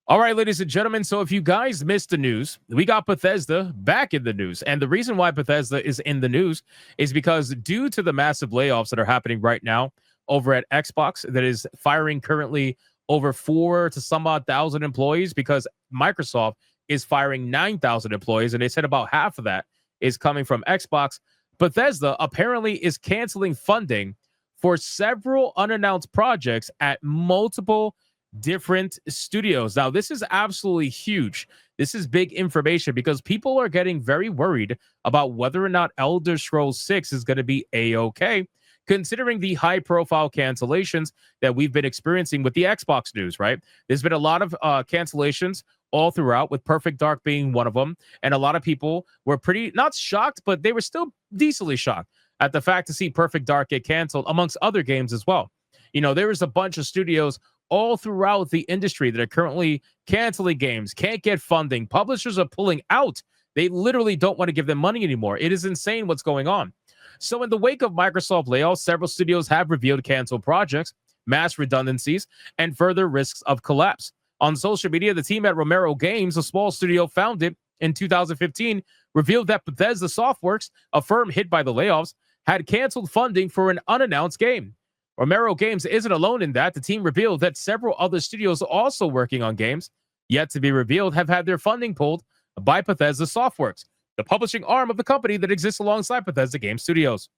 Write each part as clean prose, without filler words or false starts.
All right, ladies and gentlemen. So if you guys missed the news, we got Bethesda back in the news. And the reason why Bethesda is in the news is because due to the massive layoffs that are happening right now over at Xbox, that is firing currently over four to some odd thousand employees, because Microsoft is firing 9,000 employees. And they said about half of that is coming from Xbox. Bethesda apparently is canceling funding for several unannounced projects at multiple different studios. Now, this is absolutely huge. This is big information because people are getting very worried about whether or not Elder Scrolls 6 is going to be A-OK, considering the high profile cancellations that we've been experiencing with the Xbox news, right? There's been a lot of cancellations all throughout, with Perfect Dark being one of them. And a lot of people were pretty, not shocked, but they were still decently shocked at the fact to see Perfect Dark get canceled, amongst other games as well. You know, there is a bunch of studios all throughout the industry that are currently canceling games, can't get funding. Publishers are pulling out. They literally don't want to give them money anymore. It is insane what's going on. So in the wake of Microsoft layoffs, several studios have revealed canceled projects, mass redundancies, and further risks of collapse. On social media, the team at Romero Games, a small studio founded in 2015, revealed that Bethesda Softworks, a firm hit by the layoffs, had canceled funding for an unannounced game. Romero Games isn't alone in that. The team revealed that several other studios also working on games yet to be revealed have had their funding pulled by Bethesda Softworks, the publishing arm of the company that exists alongside Bethesda Game Studios.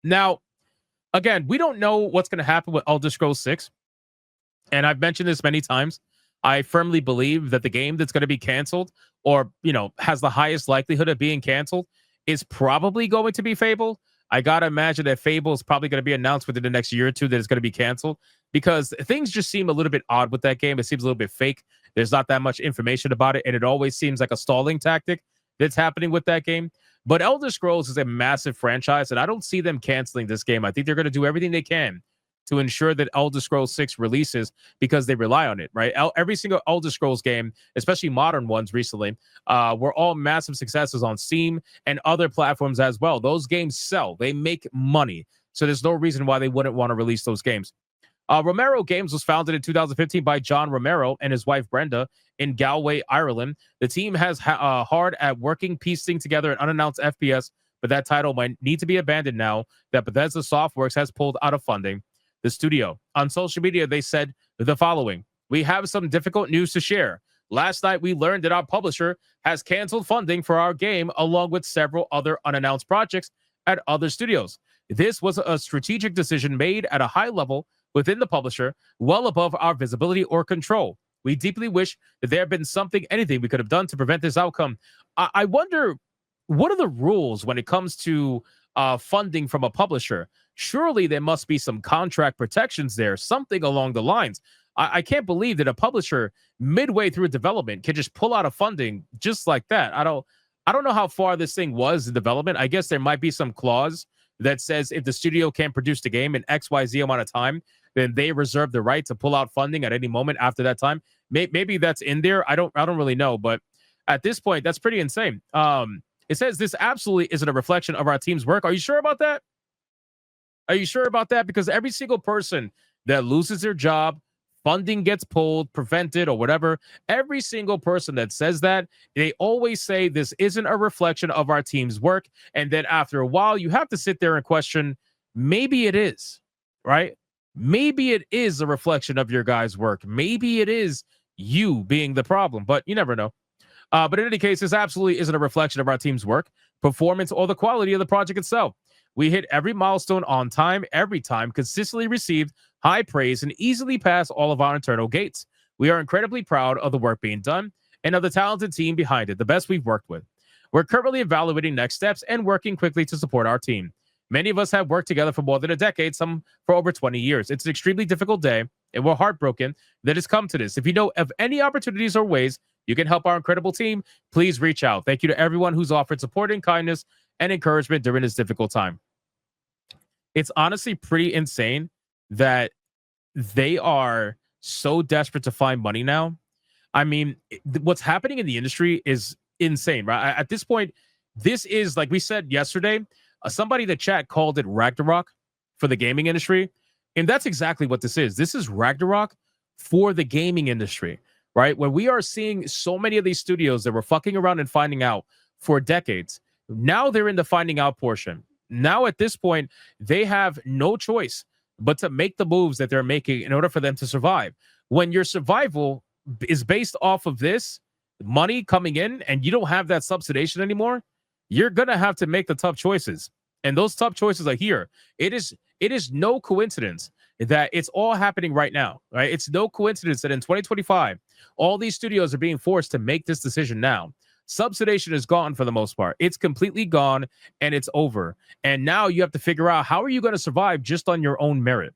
Now, again, we don't know what's going to happen with Elder Scrolls 6. And I've mentioned this many times. I firmly believe that the game that's going to be canceled, or, has the highest likelihood of being canceled, is probably going to be Fable. I got to imagine that Fable is probably going to be announced within the next year or two that it's going to be canceled, because things just seem a little bit odd with that game. It seems a little bit fake. There's not that much information about it, and it always seems like a stalling tactic that's happening with that game. But Elder Scrolls is a massive franchise, and I don't see them canceling this game. I think they're going to do everything they can to ensure that Elder Scrolls 6 releases, because they rely on it, right? Every single Elder Scrolls game, especially modern ones recently, were all massive successes on Steam and other platforms as well. Those games sell. They make money. So there's no reason why they wouldn't want to release those games. Romero Games was founded in 2015 by John Romero and his wife Brenda in Galway, Ireland. The team has hard at working, piecing together an unannounced FPS, but that title might need to be abandoned now that Bethesda Softworks has pulled out of funding the studio. On social media, they said the following: "We have some difficult news to share. Last night, we learned that our publisher has canceled funding for our game, along with several other unannounced projects at other studios. This was a strategic decision made at a high level within the publisher, well above our visibility or control. We deeply wish that there had been anything we could have done to prevent this outcome." I wonder, what are the rules when it comes to funding from a publisher? Surely there must be some contract protections there, something along the lines. I can't believe that a publisher midway through development can just pull out of funding just like that. I don't know how far this thing was in development. I guess there might be some clause that says if the studio can't produce the game in XYZ amount of time, then they reserve the right to pull out funding at any moment after that time. Maybe that's in there. I don't really know, but at this point, that's pretty insane. It says this absolutely isn't a reflection of our team's work. Are you sure about that? Are you sure about that? Because every single person that loses their job, funding gets pulled, prevented, or whatever, every single person that says that, they always say this isn't a reflection of our team's work. And then after a while, you have to sit there and question, maybe it is, right? Maybe it is a reflection of your guys' work. Maybe it is you being the problem, but you never know. But in any case, this absolutely isn't a reflection of our team's work, performance, or the quality of the project itself. We hit every milestone on time, every time, consistently received high praise, and easily passed all of our internal gates. We are incredibly proud of the work being done and of the talented team behind it, the best we've worked with. We're currently evaluating next steps and working quickly to support our team. Many of us have worked together for more than a decade, some for over 20 years. It's an extremely difficult day, and we're heartbroken that it's come to this. If you know of any opportunities or ways you can help our incredible team, please reach out. Thank you to everyone who's offered support and kindness and encouragement during this difficult time. It's honestly pretty insane that they are so desperate to find money now. I mean, what's happening in the industry is insane, right? At this point, this is, like we said yesterday, somebody in the chat called it Ragnarok for the gaming industry. And that's exactly what this is. This is Ragnarok for the gaming industry. right? When we are seeing so many of these studios that were fucking around and finding out for decades, now they're in the finding out portion. Now at this point, they have no choice but to make the moves that they're making in order for them to survive. When your survival is based off of this money coming in and you don't have that subsidization anymore, you're gonna have to make the tough choices. And those tough choices are here. It is no coincidence that it's all happening right now, right? It's no coincidence that in 2025, all these studios are being forced to make this decision now. Subsidization is gone for the most part. It's completely gone and it's over. And now you have to figure out, how are you going to survive just on your own merit?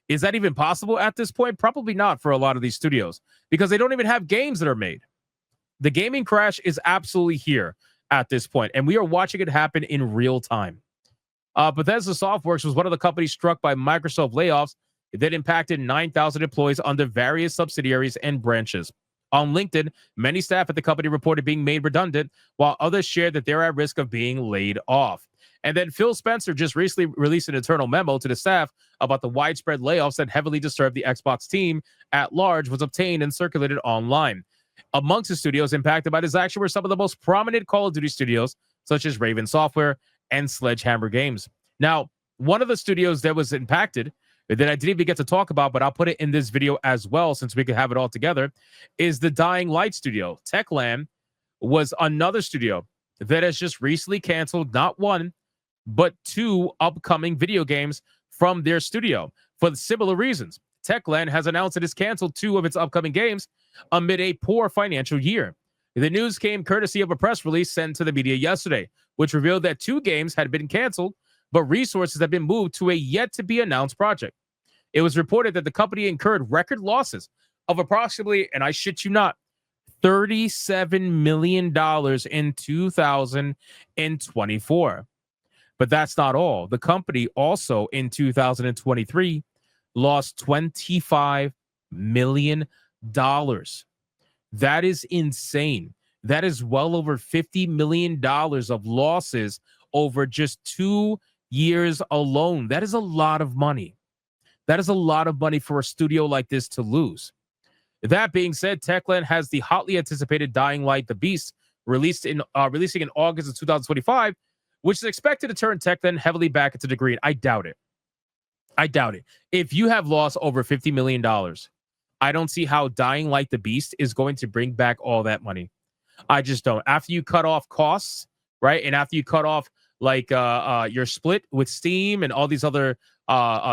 Is that even possible at this point? Probably not for a lot of these studios, because they don't even have games that are made. The gaming crash is absolutely here at this point, and we are watching it happen in real time. Bethesda Softworks was one of the companies struck by Microsoft layoffs that impacted 9,000 employees under various subsidiaries and branches. On LinkedIn, many staff at the company reported being made redundant, while others shared that they're at risk of being laid off. And then Phil Spencer just recently released an internal memo to the staff about the widespread layoffs that heavily disturbed the Xbox team at large, was obtained and circulated online. Amongst the studios impacted by this action were some of the most prominent Call of Duty studios, such as Raven Software and Sledgehammer Games. Now, one of the studios that was impacted that I didn't even get to talk about, but I'll put it in this video as well since we could have it all together, is the Dying Light studio. Techland was another studio that has just recently canceled not one, but two upcoming video games from their studio for similar reasons. Techland has announced it has canceled two of its upcoming games amid a poor financial year. The news came courtesy of a press release sent to the media yesterday, which revealed that two games had been canceled, but resources have been moved to a yet-to-be-announced project. It was reported that the company incurred record losses of approximately, and I shit you not, $37 million in 2024. But that's not all. The company also in 2023 lost $25 million. That is insane. That is well over $50 million of losses over just 2 years alone. That is a lot of money. That is a lot of money for a studio like this to lose. That being said, Techland has the hotly anticipated Dying Light: The Beast releasing in August of 2025, which is expected to turn Techland heavily back into the green. I doubt it. I doubt it. If you have lost over $50 million, I don't see how Dying Light: The Beast is going to bring back all that money. I just don't. After you cut off costs, right, and after you cut off like your split with Steam and all these other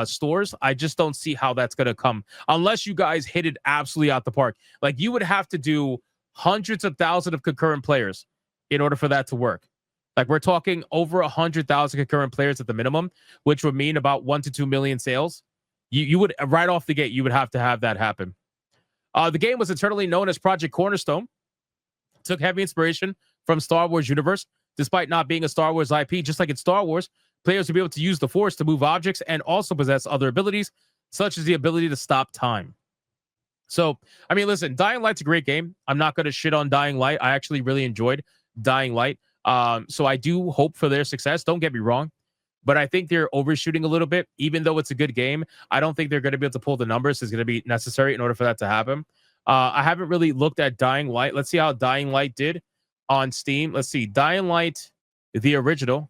stores, I just don't see how that's going to come unless you guys hit it absolutely out the park. Like, you would have to do hundreds of thousands of concurrent players in order for that to work. Like, we're talking over 100,000 concurrent players at the minimum, which would mean about 1 to 2 million sales. You would, right off the gate, you would have to have that happen. The game was internally known as Project Cornerstone. Took heavy inspiration from Star Wars universe. Despite not being a Star Wars IP, just like in Star Wars, players will be able to use the Force to move objects and also possess other abilities, such as the ability to stop time. So, I mean, listen, Dying Light's a great game. I'm not going to shit on Dying Light. I actually really enjoyed Dying Light. So I do hope for their success. Don't get me wrong. But I think they're overshooting a little bit. Even though it's a good game, I don't think they're going to be able to pull the numbers that's going to be necessary in order for that to happen. I haven't really looked at Dying Light. Let's see how Dying Light did on Steam. Let's see. Dying Light, the original,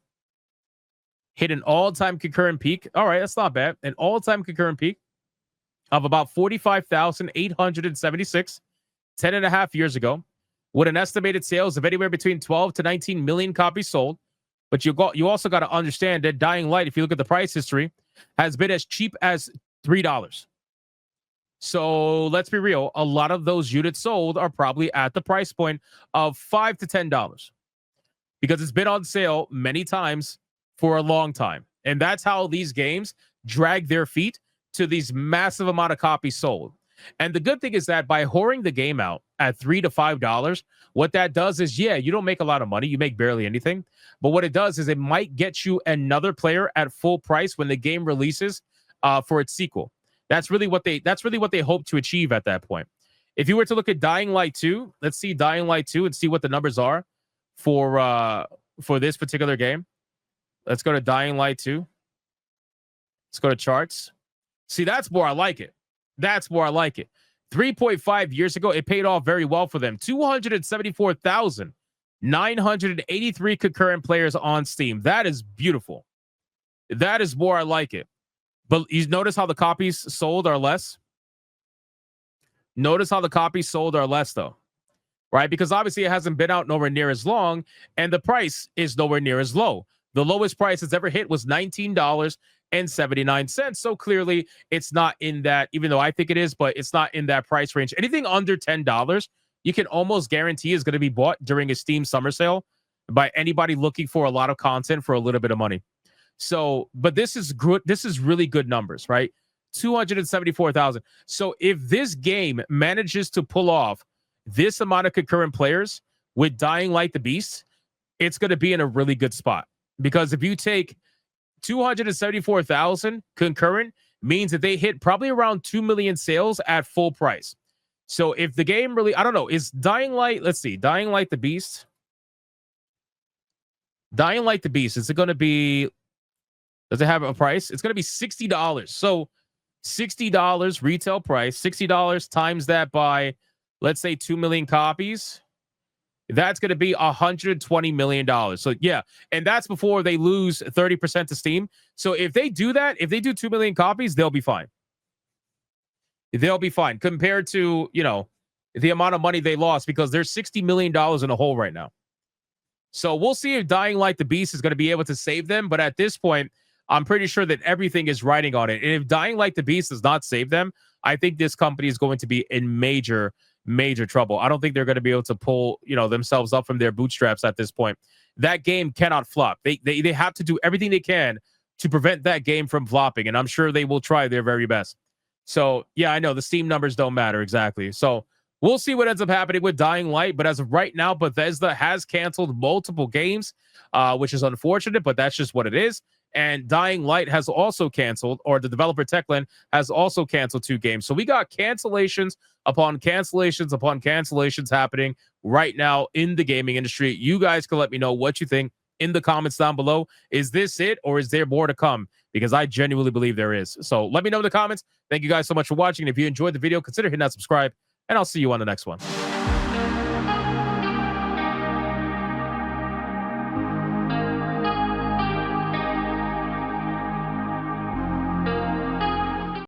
hit an all-time concurrent peak. All right, that's not bad. An all-time concurrent peak of about 45,876 10 and a half years ago, with an estimated sales of anywhere between 12 to 19 million copies sold. But you also got to understand that Dying Light, if you look at the price history, has been as cheap as $3. So let's be real. A lot of those units sold are probably at the price point of $5 to $10 because it's been on sale many times for a long time. And that's how these games drag their feet to these massive amount of copies sold. And the good thing is that by whoring the game out at $3 to $5, what that does is, yeah, you don't make a lot of money. You make barely anything. But what it does is it might get you another player at full price when the game releases for its sequel. That's really what they hope to achieve at that point. If you were to look at Dying Light 2, let's see Dying Light 2 and see what the numbers are for this particular game. Let's go to Dying Light 2. Let's go to charts. See, that's more I like it. That's more I like it. 3.5 years ago, it paid off very well for them. 274,983 concurrent players on Steam. That is beautiful. That is more I like it. But you notice how the copies sold are less? Notice how the copies sold are less, though, right? Because obviously it hasn't been out nowhere near as long, and the price is nowhere near as low. The lowest price it's ever hit was $19.79. So clearly it's not in that, even though I think it is, but it's not in that price range. Anything under $10, you can almost guarantee is going to be bought during a Steam summer sale by anybody looking for a lot of content for a little bit of money. So, but this is good. This is really good numbers, right? 274,000. So if this game manages to pull off this amount of concurrent players with Dying Light the Beast, it's going to be in a really good spot. Because if you take 274,000 concurrent, means that they hit probably around 2 million sales at full price. So if the game really, I don't know, is Dying Light, let's see, Dying Light the Beast. Dying Light the Beast, is it going to be, does it have a price? It's going to be $60. So $60 retail price, $60 times that by, let's say, 2 million copies. That's going to be $120 million. So yeah, and that's before they lose 30% to Steam. So if they do that, if they do 2 million copies, they'll be fine. They'll be fine compared to, you know, the amount of money they lost, because they're $60 million in a hole right now. So we'll see if Dying Light the Beast is going to be able to save them. But at this point, I'm pretty sure that everything is riding on it. And if Dying Light the Beast does not save them, I think this company is going to be in major trouble. I don't think they're going to be able to pull, you know, themselves up from their bootstraps at this point. That game cannot flop. They have to do everything they can to prevent that game from flopping, and I'm sure they will try their very best. So yeah, I know the Steam numbers don't matter exactly. So we'll see what ends up happening with Dying Light. But as of right now, Bethesda has canceled multiple games, which is unfortunate, but that's just what it is. And Dying Light has also canceled, or the developer Techland has also canceled 2 games. So we got cancellations upon cancellations upon cancellations happening right now in the gaming industry. You guys can let me know what you think in the comments down below. Is this it, or is there more to come? Because I genuinely believe there is. So let me know in the comments. Thank you guys so much for watching. And if you enjoyed the video, consider hitting that subscribe, and I'll see you on the next one.